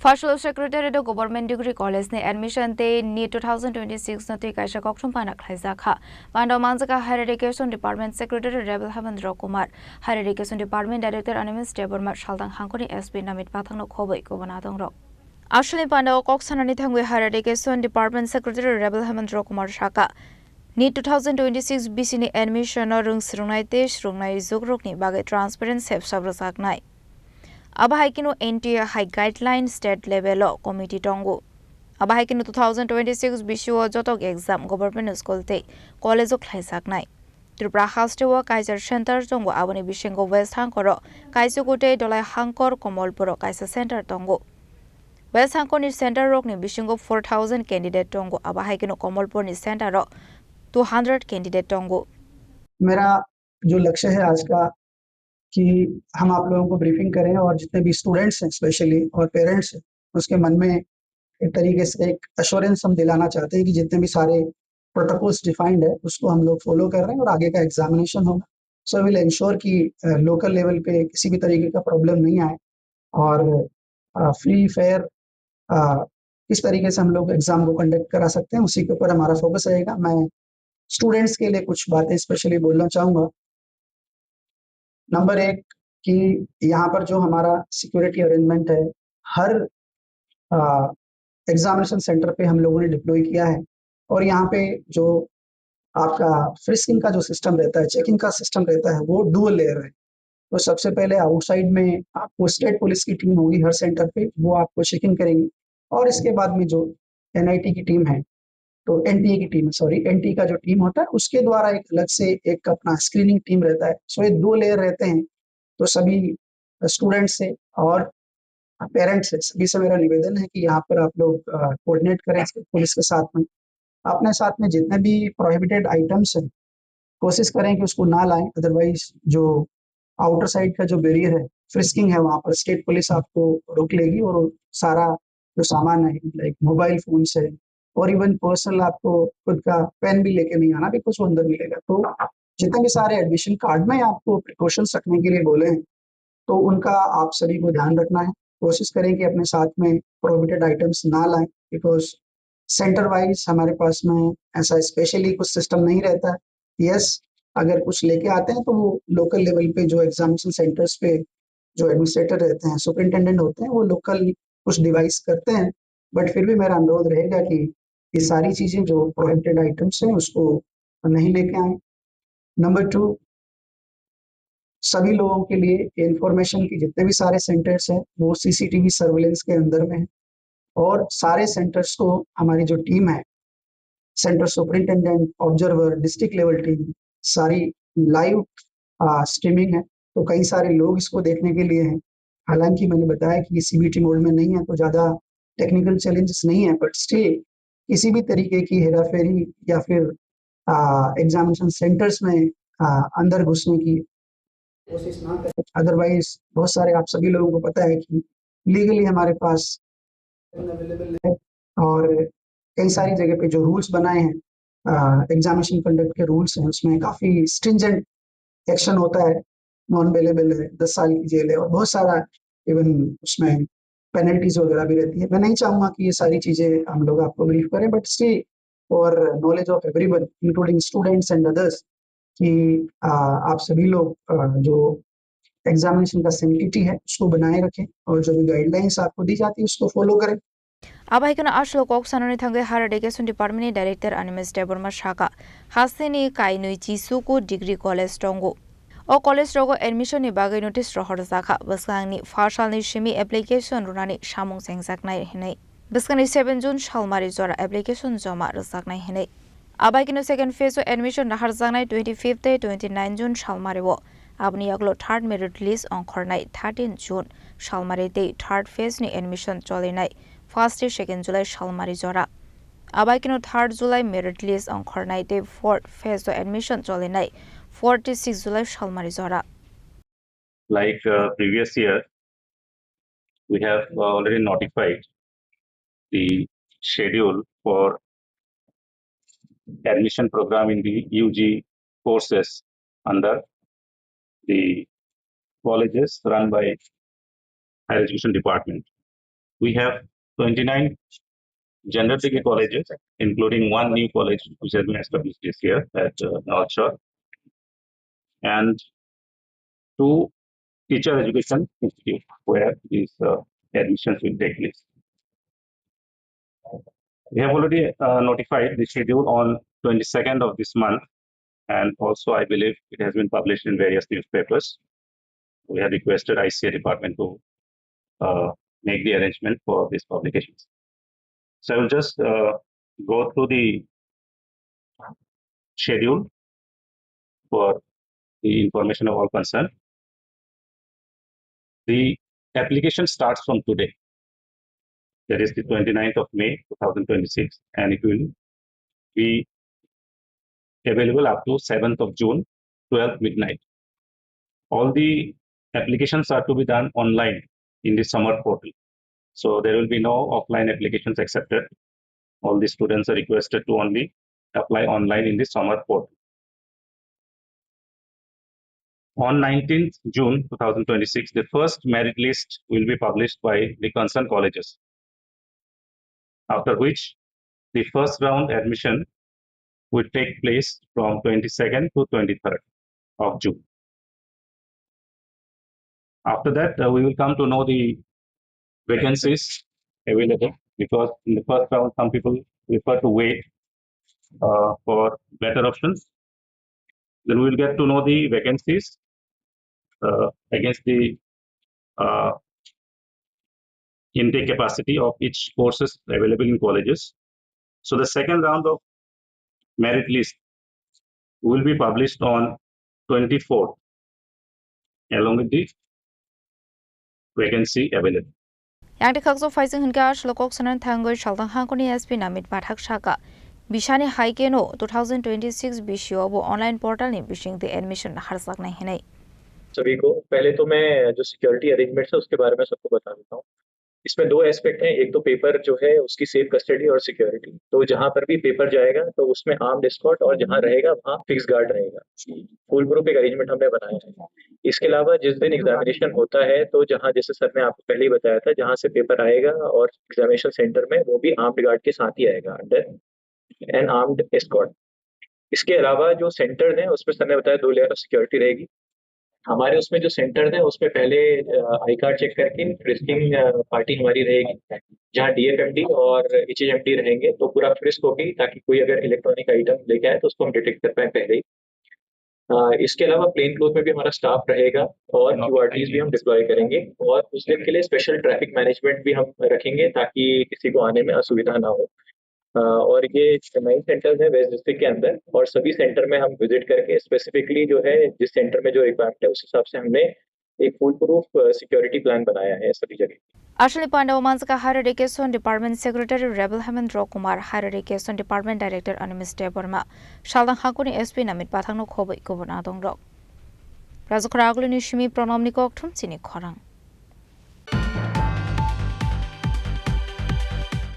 Phasalo Secreteriat Govt.Degree College ne Admission tei NEET 2026 na tei Kaisa Kokthum Panda Khlaijakha. Pandao Manjakha Higher Education Department Secretary Reval Hamendra Kumar, Higher Education Department Director Animesh Debbarma Salthang Hangkhor SP Namit Pathak Khobwi Kubun Adongrok. Actually Pandao Koksanani Thangwe Higher Education Department Secretary Reval Hamendra Kumar Shaka. NEET 2026 BC ni admission rung srungnai te srungnai zugrok ni bagai transparent safe sabrasaknai. Abahikino NTA High Guideline State Level Committee Tongo. Abahikino 2026 BCO Jotok Exam Government School Te College of Khlaijakha. Tripura Hastewa Kaisa Center Tongo Abani Bishengo West Hangkhor Kaisa Kote Dolai Hangkhor Komolpuro Kaisa Center Tongo. West Hangkhor ni Center Rock ni Bishengo 4000 candidate Tongo Abahikino Komolpur ni Center Rock 200 candidate Tongo. मेरा जो लक्ष्य है आज का कि हम आप लोगों को ब्रीफिंग करें और जितने भी स्टूडेंट्स हैं स्पेशली और पेरेंट्स हैं उसके मन में एक तरीके से एक एश्योरेंस हम दिलाना चाहते हैं कि जितने भी सारे प्रोटोकॉल्स डिफाइंड है उसको हम लोग फॉलो कर रहे हैं और आगे का एग्जामिनेशन होगा। सो विल इंश्योर कि लोकल लेवल पे किसी भी तरीके का प्रॉब्लम नहीं आए और फ्री फेयर किस तरीके से हम लोग एग्जाम को कंडक्ट करा सकते हैं उसी के ऊपर हमारा फोकस रहेगा। मैं स्टूडेंट्स के लिए कुछ बातें स्पेशली बोलना चाहूँगा। नंबर 1 कि यहाँ पर जो हमारा सिक्योरिटी अरेंजमेंट है हर एग्जामिनेशन सेंटर पे हम लोगों ने डिप्लॉय किया है और यहाँ पे जो आपका फ्रिस्किंग का जो सिस्टम रहता है, चेकिंग का सिस्टम रहता है वो डुअल लेयर है। तो सबसे पहले आउटसाइड में आपको स्टेट पुलिस की टीम होगी हर सेंटर पे, वो आपको चेकिंग करेंगी और इसके बाद में जो एनआईटी की टीम है तो एनटीए की टीम एनटीए का जो टीम होता है उसके द्वारा एक अलग से एक अपना स्क्रीनिंग टीम रहता है। सो ये 2 लेयर रहते हैं। तो सभी स्टूडेंट्स से और पेरेंट्स से सभी से मेरा निवेदन है कि यहाँ पर आप लोग कोऑर्डिनेट करें पुलिस के साथ में। अपने साथ में जितने भी प्रोहिबिटेड आइटम्स हैं कोशिश करें कि उसको ना लाएं, अदरवाइज जो आउटर साइड का जो बैरियर है फ्रिस्किंग है वहाँ पर स्टेट पुलिस आपको रोक लेगी और सारा जो सामान है लाइक मोबाइल फोन है और इवन पर्सनल आपको खुद का पेन भी लेके नहीं आना बिकॉज वो अंदर मिलेगा। तो जितने भी सारे एडमिशन कार्ड में आपको प्रिकॉशंस रखने के लिए बोले हैं तो उनका आप सभी को ध्यान रखना है। कोशिश करें कि अपने साथ में प्रोहिबिटेड आइटम्स ना लाएं बिकॉज सेंटर वाइज हमारे पास में ऐसा स्पेशली कुछ सिस्टम नहीं रहता है। यस, अगर कुछ लेके आते हैं तो वो लोकल लेवल पे जो एग्जामिनेशन सेंटर्स पे जो एडमिनिस्ट्रेटर रहते हैं, सुपरिटेंडेंट होते हैं, वो लोकल कुछ डिवाइस करते हैं। बट फिर भी मेरा अनुरोध रहेगा कि ये सारी चीजें जो प्रोहिबिटेड आइटम्स हैं उसको नहीं लेके आए। नंबर 2, सभी लोगों के लिए इंफॉर्मेशन की जितने भी सारे सेंटर्स हैं वो सीसीटीवी सर्वेलेंस के अंदर में है और सारे सेंटर्स को हमारी जो टीम है centre superintendent, observer, district level team सारी लाइव स्ट्रीमिंग है। तो कई सारे लोग इसको देखने के लिए हैं। हालांकि मैंने बताया कि ये सीबीटी मोड में नहीं है तो ज़्यादा टेक्निकल चैलेंजेस नहीं है, बट स्टिल किसी भी तरीके की हेराफेरी या फिर एग्जामिनेशन सेंटर्स में अंदर घुसने की कोशिश ना करें। अदरवाइज बहुत सारे आप सभी लोगों को पता है कि लीगली हमारे पास अवेलेबल है और कई सारी जगह पे जो रूल्स बनाए हैं एग्जामिनेशन कंडक्ट के रूल्स हैं उसमें काफ़ी स्ट्रिंजेंट एक्शन होता है, नॉन अवेलेबल है, 10 साल की जेल है और बहुत सारा इवन उसमें पेनल्टीज वगैरह भी रहती है। मैं नहीं चाहूँगा कि ये सारी चीज़ें हम लोग आपको ब्रीफ करें, but still for knowledge of everyone including students and others कि आप सभी लोग जो एग्जामिनेशन का सैंक्टिटी है उसको बनाए रखें और जो भी गाइडलाइंस आपको दी जाती है उसको फॉलो करें। Abahikana Ashlo Koksanani Thangwe Higher Education Department Director Animesh Debbarma Shaka Hasini Kainui Chisuku Degree College Tongo. O college rogo admission ni bagai notice rohorjaka basangni Phasalo shimi application runani samung sengjaknai hinai. Baskani 7 June Shalmari Zora application joma rjaknai hinai. Abahikano second phase of admission raharjaknai 25th 29 June Shalmari wo. Abni aglo third merit list Hangkhor 13 June Shalmari te third phase ni admission cholinai. First day 2nd July Shalmari Zora. Abahikano 3rd July merit list Hangkhor te 4th phase of admission cholinai. 46 July Shalmari Zora. Like previous year, we have already notified the schedule for admission program in the UG courses under the colleges run by Higher Education Department. we have 29 general degree colleges, including one new college which has been established this year at North Shore, and 2 teacher education institutes where these admissions will take place. We have already notified the schedule on 22nd of this month, and also I believe it has been published in various newspapers. We have requested ICA department to make the arrangement for these publications. So I will just go through the schedule for the information of all concerned. The application starts from today. That is the 29th of May 2026, and it will be available up to 7th of June, 12 midnight. All the applications are to be done online in the summer portal. So there will be no offline applications accepted. All the students are requested to only apply online in the summer portal. On 19th June 2026, the first merit list will be published by the concerned colleges, after which the first round admission will take place from 22nd to 23rd of June. After that, we will come to know the vacancies available, because in the first round, some people prefer to wait for better options. Then we will get to know the vacancies against the intake capacity of each courses available in colleges. So the second round of merit list will be published on 24th along with the vacancy available. Yang di khakso faising hunka shlokok sanan thangoi Salthang Hangkhor ni SP Namit Pathak Shaka Bishani Haikeno 2026 BCO वो online portal ने Bishing the admission हर सक नहीं है। सभी को पहले तो मैं जो सिक्योरिटी अरेंजमेंट्स है उसके बारे में सबको बता देता हूँ। इसमें 2 एस्पेक्ट हैं, एक तो पेपर जो है उसकी सेफ कस्टडी और सिक्योरिटी। तो जहां पर भी पेपर जाएगा तो उसमें आर्म्ड एस्कॉर्ट और जहां रहेगा वहां फिक्स गार्ड रहेगा। फुल प्रूफ एक अरेंजमेंट हमने बनाया है। इसके अलावा जिस दिन एग्जामिनेशन होता है तो जहां जैसे सर ने आपको पहले ही बताया था, जहां से पेपर आएगा और एग्जामिनेशन सेंटर में वो भी आर्म्ड गार्ड के साथ ही आएगा अंडर एन आर्म्ड एस्कॉर्ट। इसके अलावा जो सेंटर है उसमें सर ने बताया 2 लेयर ऑफ सिक्योरिटी रहेगी। हमारे उसमें जो सेंटर है उसमें पहले आई कार्ड चेक करके फ्रिस्किंग पार्टी हमारी रहेगी, जहां डीएफएमडी और एचएमडी रहेंगे। तो पूरा फ्रिस्क होगी ताकि कोई अगर इलेक्ट्रॉनिक आइटम लेके आए तो उसको हम डिटेक्ट कर पाए पहले ही। इसके अलावा प्लेन क्लोथ में भी हमारा स्टाफ रहेगा और क्यूआरटीज भी हम डिप्लॉय करेंगे, और उस दिन के लिए स्पेशल ट्रैफिक मैनेजमेंट भी हम रखेंगे ताकि किसी को आने में असुविधा ना हो। और ये 9 सेंटर्स है वेस्ट डिस्ट्रिक्ट के अंदर, और सभी सेंटर में हम विजिट करके स्पेसिफिकली जो है जिस सेंटर में जो रिक्वायरमेंट है उस हिसाब से हमने एक फुल प्रूफ सिक्योरिटी प्लान बनाया है सभी जगह। Actually, Pandao Manjakha Higher Education Department Secretary Reval Hamendra Kumar, Higher Education Department Director Animesh Debbarma, Salthang Hangkhor SP Namit Pathak Khobwi Kubun Adongrok. Khhlaijakha Chini Khorang.